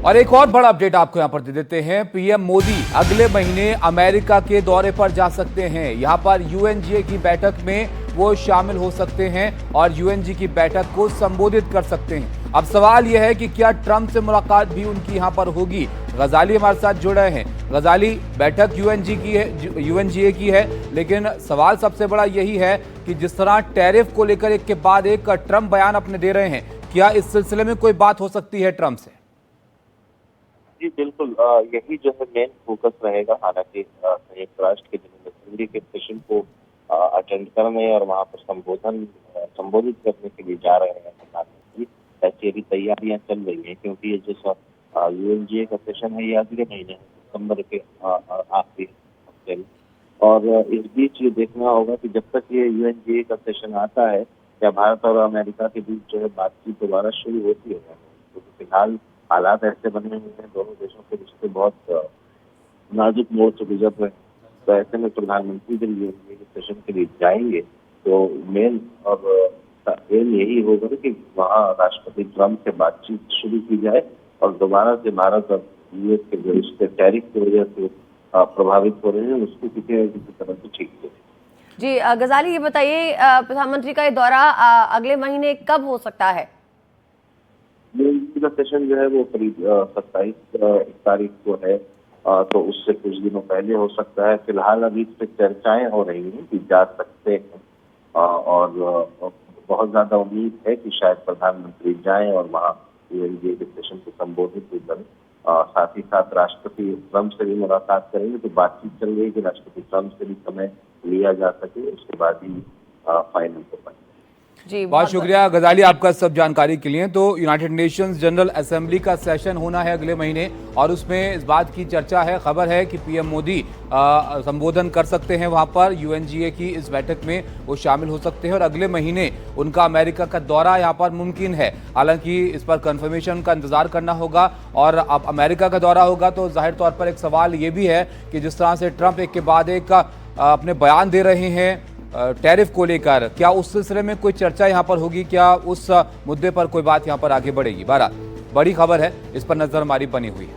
और एक और बड़ा अपडेट आपको यहां पर दे देते हैं। पीएम मोदी अगले महीने अमेरिका के दौरे पर जा सकते हैं। यहां पर यूएनजीए की बैठक में वो शामिल हो सकते हैं और यूएनजी की बैठक को संबोधित कर सकते हैं। अब सवाल यह है कि क्या ट्रंप से मुलाकात भी उनकी यहां पर होगी। गजाली हमारे साथ जुड़ रहे हैं। गजाली, बैठक यूएनजीए की है, लेकिन सवाल सबसे बड़ा यही है कि जिस तरह टैरिफ को लेकर एक के बाद एक ट्रंप बयान अपने दे रहे हैं, क्या इस सिलसिले में कोई बात हो सकती है ट्रंप से? जी बिल्कुल, यही जो है मेन फोकस रहेगा। हालांकि संयुक्त राष्ट्र के जनरल असेंबली के सेशन को अटेंड करने और वहां पर संबोधित करने के लिए जा रहे हैं प्रधानमंत्री। ऐसी अभी तैयारियां चल रही हैं, क्योंकि ये जो यूएनजीए का सेशन है ये अगले महीने है, दिसंबर के आखिरी हफ्ते में। और इस बीच ये देखना होगा कि जब तक ये यूएनजीए का सेशन आता है, क्या भारत और अमेरिका के बीच जो है बातचीत दोबारा शुरू होती है। तो फिलहाल हालात ऐसे बने हुए हैं, दोनों देशों के रिश्ते बहुत नाजुक मोड़ से गुजर रहे हैं। तो ऐसे में प्रधानमंत्री जब यूएनजीए के सेशन के लिए जाएंगे तो मेन और एम यही होगा कि वहाँ राष्ट्रपति ट्रंप से बातचीत शुरू की जाए और दोबारा से भारत और यूएस के जो रिश्ते टैरिफ की वजह से प्रभावित हो रहे हैं उसको किसी न किसी तरह से ठीक हो। जी गजाली, ये बताइए प्रधानमंत्री का ये दौरा अगले महीने कब हो सकता है? यूएनजीए का सेशन जो है वो करीब 27 तारीख को है, तो उससे कुछ दिनों पहले हो सकता है। फिलहाल अभी इस पर चर्चाएं हो रही हैं कि जा सकते हैं, और बहुत ज्यादा उम्मीद है कि शायद प्रधानमंत्री जाएं और वहाँ यूएनजीए के सेशन को संबोधित भी करें। साथ ही साथ राष्ट्रपति ट्रंप से भी मुलाकात करेंगे। तो बातचीत चल रही है कि राष्ट्रपति ट्रंप से भी समय लिया जा सके, उसके बाद ही फाइनल हो पाए। जी बहुत शुक्रिया गजाली आपका सब जानकारी के लिए। तो यूनाइटेड नेशंस जनरल असेंबली का सेशन होना है अगले महीने और उसमें इस बात की चर्चा है, खबर है कि पीएम मोदी संबोधन कर सकते हैं वहां पर। यूएनजीए की इस बैठक में वो शामिल हो सकते हैं और अगले महीने उनका अमेरिका का दौरा यहां पर मुमकिन है। हालांकि इस पर कंफर्मेशन का इंतजार करना होगा। और अब अमेरिका का दौरा होगा तो जाहिर तौर पर एक सवाल ये भी है कि जिस तरह से ट्रंप एक के बाद एक अपने बयान दे रहे हैं टैरिफ को लेकर, क्या उस सिलसिले में कोई चर्चा यहां पर होगी? क्या उस मुद्दे पर कोई बात यहां पर आगे बढ़ेगी? बहरहाल बड़ी खबर है, इस पर नजर हमारी बनी हुई है।